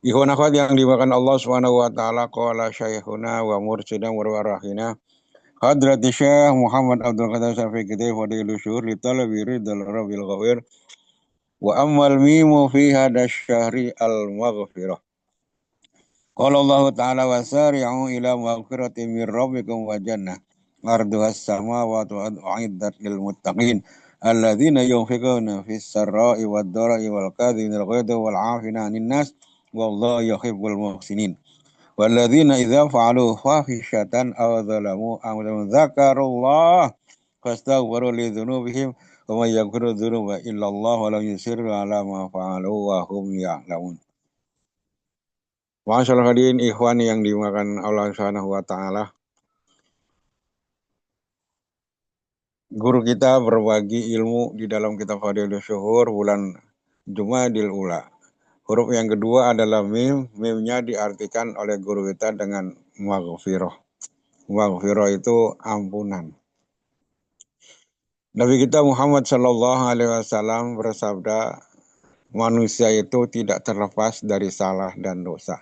Ikhwan akhwat yang dimakan Allah Subhanahu wa taala, qala syekhuna wa mursyidina wa warahina Hadrati Syekh Muhammad Abdul Qadir Syafiq Kitai Fadilul Syuhur li talabi ridal rabbil ghawir wa ammal mimu fi hada syahri al maghfirah. Qala Allah taala wasari'u ila maghfiratin min rabbikum wa jannah arduhas samawati wal ardu uiddat lil muttaqin alladzina yunfiquna fis sarra'i wad dharra'i wal kadhimina al ghaidha wal 'afina 'anil nas wallahu yuhibbul muhsinin. Walladzina idza fa'alu fahishatan aw dzalamu amran dzakarullah fastaghfiru li dzunubihim wa may yaghfiru dzunuba illa Allah wa lam yusirru ala ma fa'alu wa hum ya'lamun. Masyaallah hadirin ikhwan yang dimakan Allah Subhanahu wa taala. Guru kita berbagi ilmu di dalam kitab Fadilul Syuhur bulan Jumadil Ula. Huruf yang kedua adalah mim. Mimnya diartikan oleh guru kita dengan maghfirah. Maghfirah itu ampunan. Nabi kita Muhammad Shallallahu Alaihi Wasallam bersabda, manusia itu tidak terlepas dari salah dan dosa.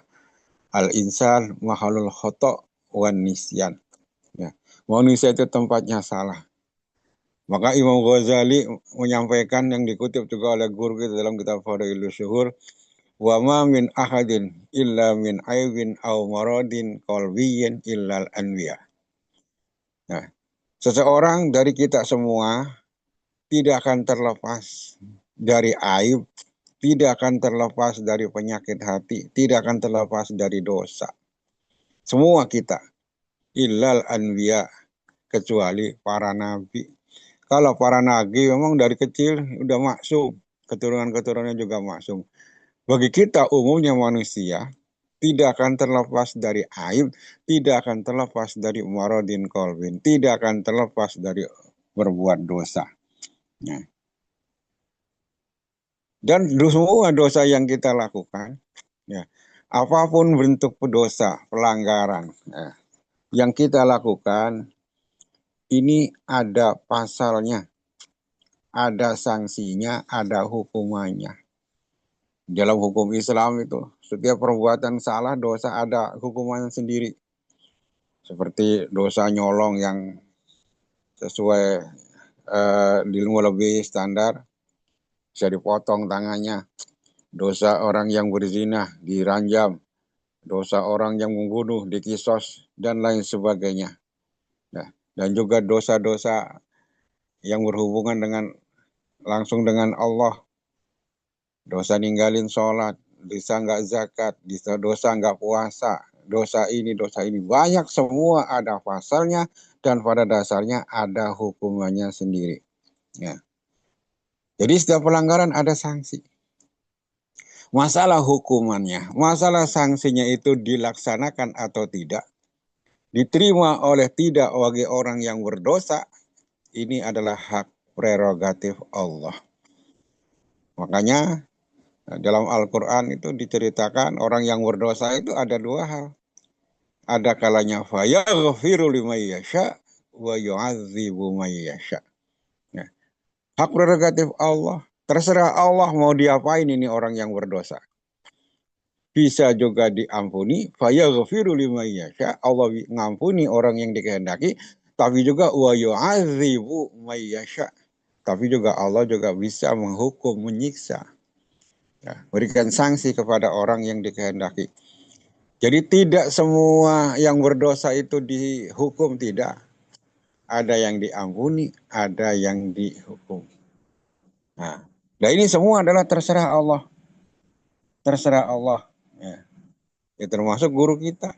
Al-insan mahalul khoto' wan nisyan. Ya. Manusia itu tempatnya salah. Maka Imam Ghazali menyampaikan yang dikutip juga oleh guru kita dalam kitab Fadilul Syuhur, wa ma min ahadin illa min aibin aw maradin qalbiyyin illal anbiya. Nah, seseorang dari kita semua tidak akan terlepas dari aib, tidak akan terlepas dari penyakit hati, tidak akan terlepas dari dosa. Semua kita, illal anbiya, kecuali para nabi. Kalau para nabi memang dari kecil udah maksum, keturunan-keturunannya juga maksum. Bagi kita umumnya manusia, tidak akan terlepas dari aib, tidak akan terlepas dari maradin qalbin, tidak akan terlepas dari berbuat dosa. Nah, dan semua dosa yang kita lakukan, ya, apapun bentuk dosa, pelanggaran, ya, yang kita lakukan, ini ada pasalnya, ada sanksinya, ada hukumannya. Dalam hukum Islam itu, setiap perbuatan salah, dosa ada hukumannya sendiri. Seperti dosa nyolong yang sesuai ilmu lebih standar, bisa dipotong tangannya. Dosa orang yang berzina diranjam, dosa orang yang membunuh dikisos, dan lain sebagainya. Nah, dan juga dosa-dosa yang berhubungan dengan langsung dengan Allah, dosa ninggalin sholat, dosa nggak zakat, dosa nggak puasa, dosa ini, banyak, semua ada pasalnya dan pada dasarnya ada hukumannya sendiri. Ya. Jadi setiap pelanggaran ada sanksi. Masalah hukumannya, masalah sanksinya itu dilaksanakan atau tidak, diterima oleh tidak bagi orang yang berdosa, ini adalah hak prerogatif Allah. Makanya dalam Al-Quran itu diceritakan orang yang berdosa itu ada dua hal. Ada kalanya fayaghfiru liman yasha wa yu'adzibu man yasha. Nah, hak prerogatif Allah. Terserah Allah mau diapain ini orang yang berdosa. Bisa juga diampuni, fayaghfiru liman yasha, Allah ngampuni orang yang dikehendaki, tapi juga wa yu'adzibu man yasha. Tapi juga Allah juga bisa menghukum, menyiksa. Ya, berikan sanksi kepada orang yang dikehendaki. Jadi tidak semua yang berdosa itu dihukum, tidak. Ada yang diampuni, ada yang dihukum. Nah ini semua adalah terserah Allah. Terserah Allah. Ya. Ya, termasuk guru kita.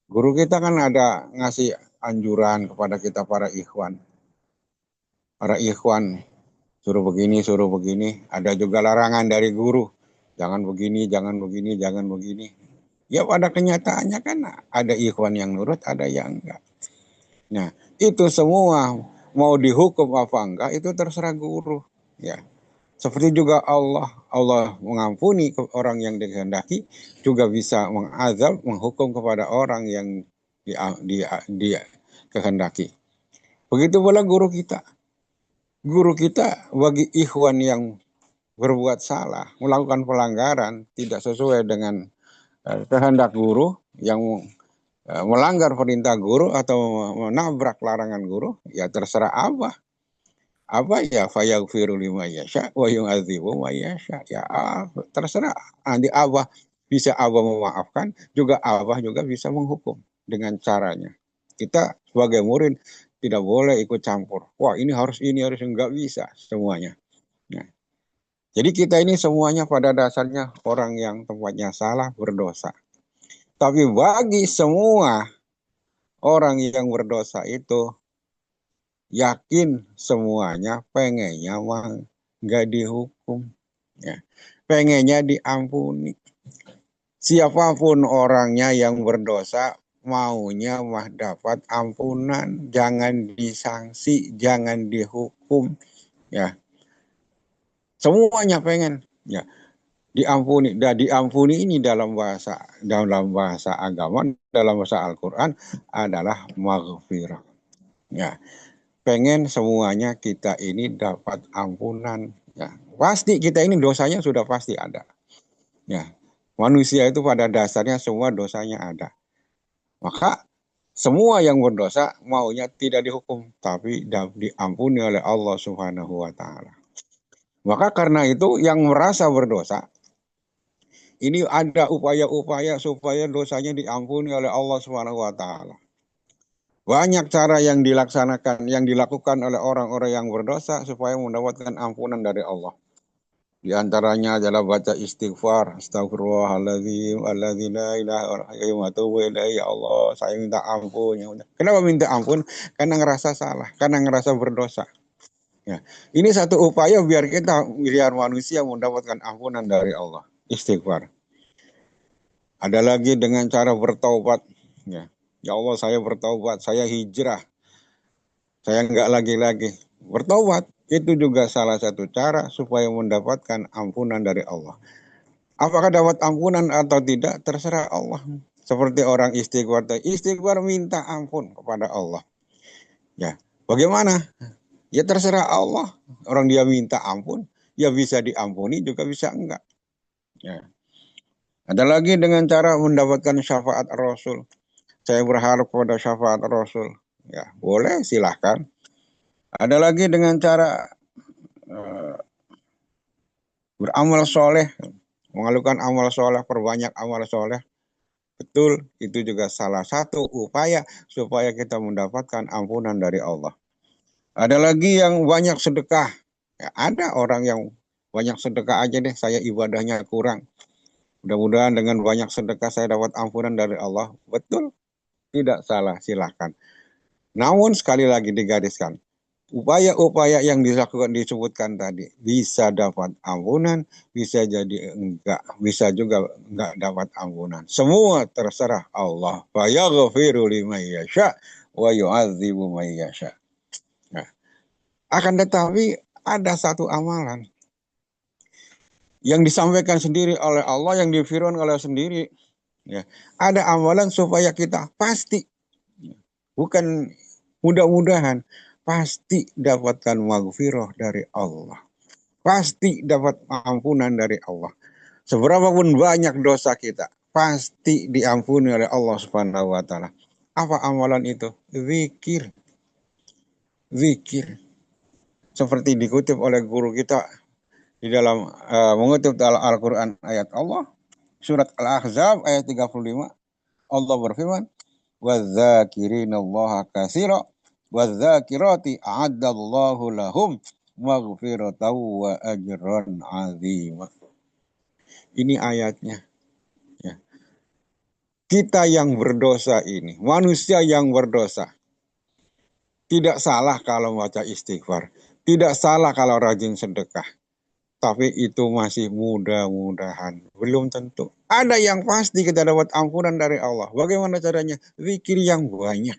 Guru kita kan ada ngasih anjuran kepada kita para ikhwan. Para ikhwan suruh begini, suruh begini. Ada juga larangan dari guru. Jangan begini, jangan begini, jangan begini. Ya pada kenyataannya kan ada ikhwan yang nurut, ada yang enggak. Nah itu semua mau dihukum apa enggak itu terserah guru. Ya. Seperti juga Allah mengampuni orang yang dikehendaki, juga bisa mengazab, menghukum kepada orang yang dia kehendaki. Begitu pula guru kita. Guru kita bagi ikhwan yang berbuat salah, melakukan pelanggaran tidak sesuai dengan kehendak guru, yang melanggar perintah guru atau menabrak larangan guru, ya terserah Abah. Apa ya, fayaghfiru liman yasha wa yu'adzibu man yasha. Ya terserah. Nanti Abah bisa Abah memaafkan, juga Abah juga bisa menghukum dengan caranya. Kita sebagai murid tidak boleh ikut campur. Wah, ini harus enggak bisa semuanya. Nah, jadi kita ini semuanya pada dasarnya orang yang tempatnya salah, berdosa. Tapi bagi semua orang yang berdosa itu, yakin semuanya pengennya mah nggak dihukum, ya. Pengennya diampuni. Siapapun orangnya yang berdosa, maunya mah dapat ampunan, jangan disanksi, jangan dihukum, ya. Semuanya pengen, ya, diampuni. Dan diampuni ini dalam bahasa agama, dalam bahasa Al-Qur'an adalah maghfirah. Ya, pengen semuanya kita ini dapat ampunan. Ya, pasti kita ini dosanya sudah pasti ada. Ya, manusia itu pada dasarnya semua dosanya ada. Maka semua yang berdosa maunya tidak dihukum, tapi diampuni oleh Allah Subhanahu wa Ta'ala. Maka karena itu, yang merasa berdosa ini ada upaya-upaya supaya dosanya diampuni oleh Allah Subhanahu wa Ta'ala. Banyak cara yang dilakukan oleh orang-orang yang berdosa supaya mendapatkan ampunan dari Allah. Di antaranya adalah baca istighfar, astagfirullahaladzim, alladzi la ilaha illa ya Allah, saya minta ampun. Kenapa minta ampun? Karena ngerasa salah, karena ngerasa berdosa. Ya. Ini satu upaya biar manusia mendapatkan ampunan dari Allah. Istighfar. Ada lagi dengan cara bertaubat. Ya, ya Allah, saya bertaubat, saya hijrah, saya nggak lagi-lagi. Bertaubat itu juga salah satu cara supaya mendapatkan ampunan dari Allah. Apakah dapat ampunan atau tidak, terserah Allah. Seperti orang istighfar, istighfar minta ampun kepada Allah. Ya, bagaimana? Ya terserah Allah. Orang dia minta ampun, ya bisa diampuni, juga bisa enggak. Ya. Ada lagi dengan cara mendapatkan syafaat Rasul. Saya berharap pada syafaat Rasul. Ya, boleh, silahkan. Ada lagi dengan cara beramal soleh, mengalukan amal soleh, perbanyak amal soleh. Betul, itu juga salah satu upaya supaya kita mendapatkan ampunan dari Allah. Ada lagi yang banyak sedekah. Ya, ada orang yang banyak sedekah aja deh, saya ibadahnya kurang. Mudah-mudahan dengan banyak sedekah saya dapat ampunan dari Allah. Betul, tidak salah, silahkan. Namun sekali lagi digariskan, upaya-upaya yang dilakukan disebutkan tadi bisa dapat ampunan, bisa jadi enggak, bisa juga enggak dapat ampunan. Semua terserah Allah. Fayaghfiru liman yasha wa yu'adzibu man yasha. Nah, akan tetapi ada satu amalan yang disampaikan sendiri oleh Allah, yang difirman oleh sendiri. Ya, ada amalan supaya kita pasti, bukan mudah-mudahan, pasti dapatkan maghfirah dari Allah. Pasti dapat ampunan dari Allah. Seberapapun banyak dosa kita, pasti diampuni oleh Allah Subhanahu wa Ta'ala. Apa amalan itu? Zikir. Zikir. Seperti dikutip oleh guru kita di dalam mengutip dalam Al-Quran ayat Allah, surat Al-Ahzab ayat 35, Allah berfirman, وَالذَّاكِرِينَ اللَّهَ كَثِيرًا وَالذَّاكِرَاتِ أَعَدَّ اللَّهُ لَهُمْ مَغْفِرَةً وَأَجْرًا عَظِيمًا. Ini ayatnya. Ya. Kita yang berdosa ini, manusia yang berdosa, tidak salah kalau baca istighfar, tidak salah kalau rajin sedekah. Tapi itu masih mudah-mudahan, belum tentu. Ada yang pasti kita dapat ampunan dari Allah. Bagaimana caranya? Zikir yang banyak.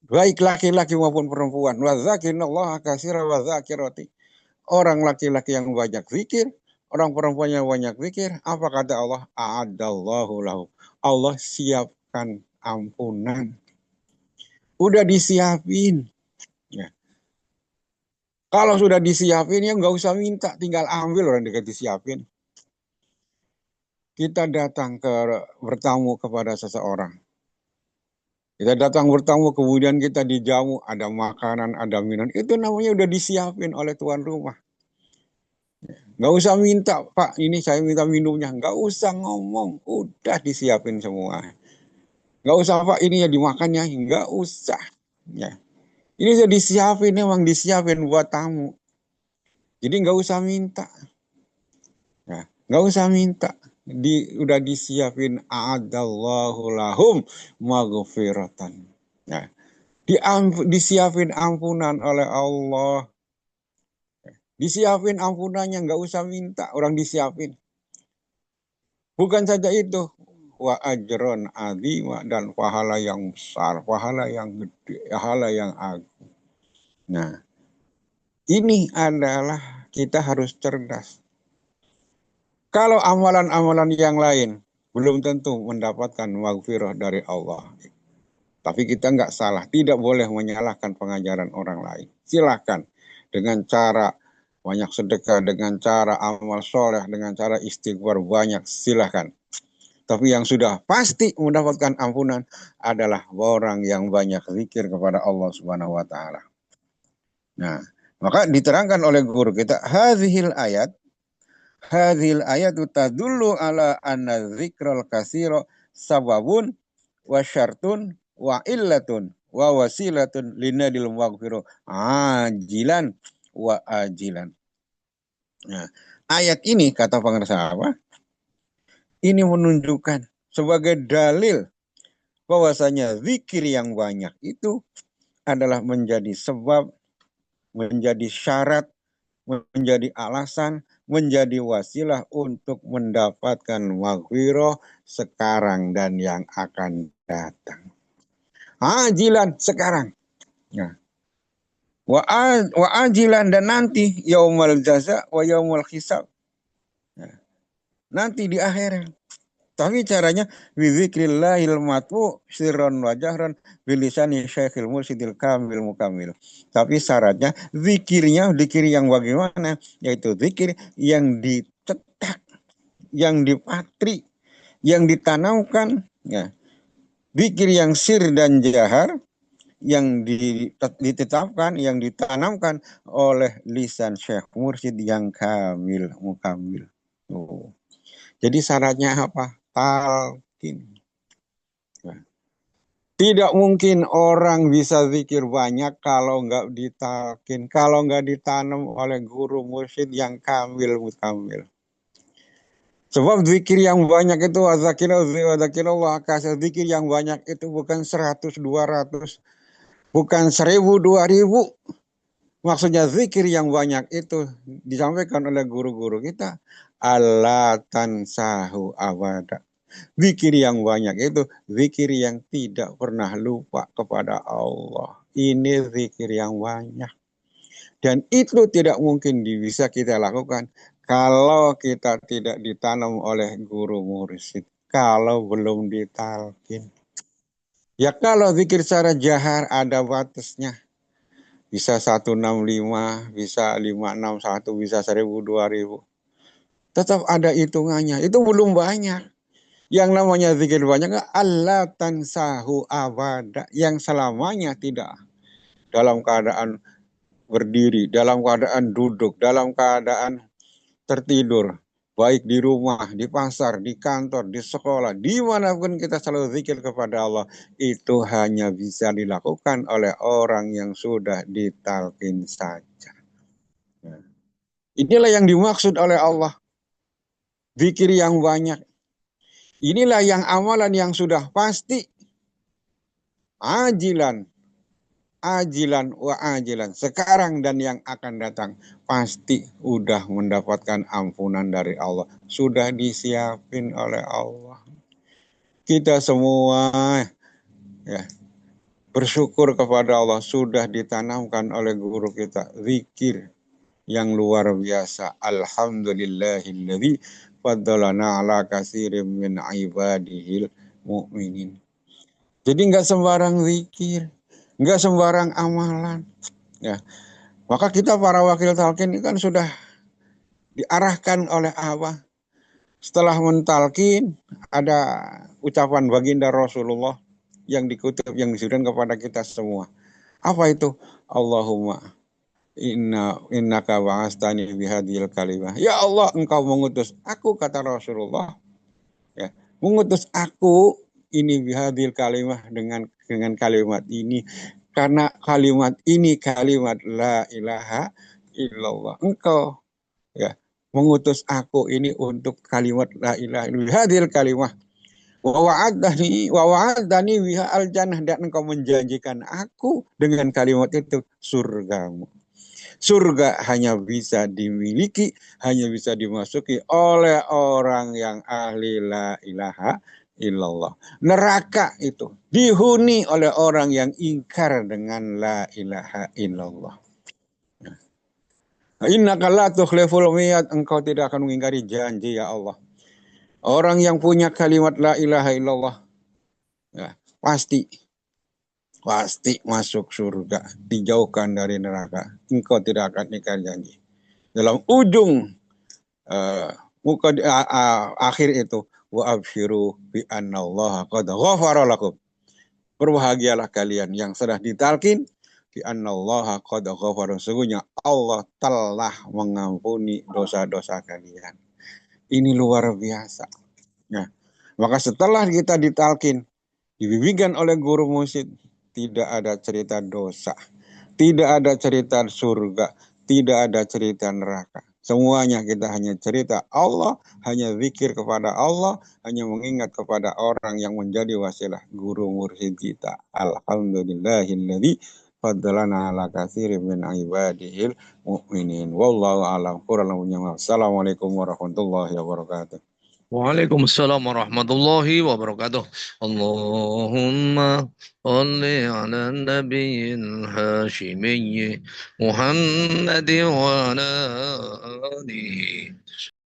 Baik laki-laki maupun perempuan. Wadzakirnallaha katsiran wadzakirati. Orang laki-laki yang banyak zikir, orang perempuan yang banyak zikir, apa kata Allah? A'adallahu lahu. Allah siapkan ampunan. Udah disiapin. Ya. Kalau sudah disiapin ya nggak usah minta, tinggal ambil orang dekat disiapin. Kita datang bertamu kepada seseorang. Kita datang bertamu, kemudian kita dijamu, ada makanan, ada minuman. Itu namanya udah disiapin oleh tuan rumah. Nggak usah minta, Pak, ini saya minta minumnya. Nggak usah ngomong, udah disiapin semua. Nggak usah, Pak, ini ya dimakannya. Nggak usah. Ya. Ini sudah disiapin, memang disiapin buat tamu. Jadi nggak usah minta. Ya. Nggak usah minta. Udah disiapin, a'adallahu lahum maghfiratan. Ya. Disiapin ampunan oleh Allah. Disiapin ampunannya, nggak usah minta, orang disiapin. Bukan saja itu, wa ajron azima, dan pahala yang besar, pahala yang gede, pahala yang agung. Nah, ini adalah kita harus cerdas. Kalau amalan-amalan yang lain belum tentu mendapatkan maghfirah dari Allah. Tapi kita nggak salah, tidak boleh menyalahkan pengajaran orang lain. Silakan dengan cara banyak sedekah, dengan cara amal soleh, dengan cara istighfar banyak, silahkan. Tapi yang sudah pasti mendapatkan ampunan adalah orang yang banyak zikir kepada Allah Subhanahu wa taala. Nah, maka diterangkan oleh guru kita, hadhil ayat tadullu ala anna dzikral katsira sababun wa syartun wa illatun wa wasilatun linadil maghfirah ajilan wa ajilan. Nah, ayat ini kata pengarang apa? Ini menunjukkan sebagai dalil bahwasanya zikir yang banyak itu adalah menjadi sebab, menjadi syarat, menjadi alasan, menjadi wasilah untuk mendapatkan maghfirah sekarang dan yang akan datang. Ajilan sekarang. Nah, wa ajilan dan nanti yaumul jaza wa yaumul hisab. Nah, nanti di akhirat. Tapi caranya bizikrillahil matbu sirron wa jahran bilisani syekhil mursidil kamil mukamil. Tapi syaratnya zikirnya zikir yang bagaimana? Yaitu zikir yang dicetak, yang dipatri, yang ditanamkan, ya. Zikir yang sir dan jahar yang ditetapkan, yang ditanamkan oleh lisan Syekh Mursyid yang kamil mukamil. Oh. Jadi syaratnya apa? Talqin. Tidak mungkin orang bisa zikir banyak kalau nggak ditalkin, kalau nggak ditanam oleh guru mursyid yang kamil mukamil. Sebab zikir yang banyak itu wazakirullah kasih, zikir yang banyak itu bukan 100, 200, bukan 1000, 2000. Maksudnya zikir yang banyak itu disampaikan oleh guru-guru kita. Allah tansahu abada. Zikir yang banyak itu zikir yang tidak pernah lupa kepada Allah. Ini zikir yang banyak. Dan itu tidak mungkin bisa kita lakukan kalau kita tidak ditanam oleh guru mursyid. Kalau belum ditalkin. Ya kalau zikir secara jahar ada batasnya. Bisa 165, bisa 561, bisa 1000, 2000. Tetap ada hitungannya. Itu belum banyak. Yang namanya zikir banyak, Allah tansahu abada. Yang selamanya tidak. Dalam keadaan berdiri, dalam keadaan duduk, dalam keadaan tertidur. Baik di rumah, di pasar, di kantor, di sekolah, dimanapun kita selalu zikir kepada Allah. Itu hanya bisa dilakukan oleh orang yang sudah ditalkin saja. Inilah yang dimaksud oleh Allah. Zikir yang banyak. Inilah yang amalan yang sudah pasti. Ajilan. Ajilan wa ajilan. Sekarang dan yang akan datang. Pasti udah mendapatkan ampunan dari Allah. Sudah disiapin oleh Allah. Kita semua ya, bersyukur kepada Allah. Sudah ditanamkan oleh guru kita. Zikir yang luar biasa. Alhamdulillahilladzi faddalana ala katsirin min ibadihil mu'minin. Jadi nggak sembarang zikir, nggak sembarang amalan. Ya, Maka kita para wakil talqin ini kan sudah diarahkan oleh apa? Setelah mentalkin ada ucapan baginda Rasulullah yang dikutip yang disuruhkan kepada kita semua. Apa itu? Allahumma innaka ba'astani bihadhil kalimah. Ya Allah, engkau mengutus aku, kata Rasulullah, ya, mengutus aku ini bihadhil kalimah dengan kalimat ini, karena kalimat ini kalimat la ilaha illallah. Engkau, ya, mengutus aku ini untuk kalimat la ilaha illallah, hadil kalimah. Wa wa'adani biha al jannah, dan engkau menjanjikan aku dengan kalimat itu surgamu. Surga hanya bisa dimiliki, hanya bisa dimasuki oleh orang yang ahli la ilaha illallah. Neraka itu dihuni oleh orang yang ingkar dengan la ilaha illallah. Innaka la tukhliful mi'ad, engkau tidak akan mengingkari janji ya Allah. Orang yang punya kalimat la ilaha illallah, ya, pasti masuk surga, dijauhkan dari neraka. Engkau tidak akan ingkar janji. Dalam ujung akhir itu, wa abshiru bi annallaha qad ghafara lakum. Berbahagialah kalian yang sudah ditalkin bi annallaha qad ghafara, sesungguhnya Allah telah mengampuni dosa-dosa kalian. Ini luar biasa. Nah, maka setelah kita ditalkin, dibimbingkan oleh guru mursyid, tidak ada cerita dosa, tidak ada cerita surga, tidak ada cerita neraka. Semuanya kita hanya cerita Allah, hanya zikir kepada Allah, hanya mengingat kepada orang yang menjadi wasilah guru mursyid kita. Alhamdulillahilladzi faddalana ala katsirin min ibadihil mu'minin. Wallahu a'lam. Assalamualaikum warahmatullahi wabarakatuh. Waalaikumsalam warahmatullahi wabarakatuh. Allahumma salli ala nabiyil hashimiyyi Muhammadin wa ala alihi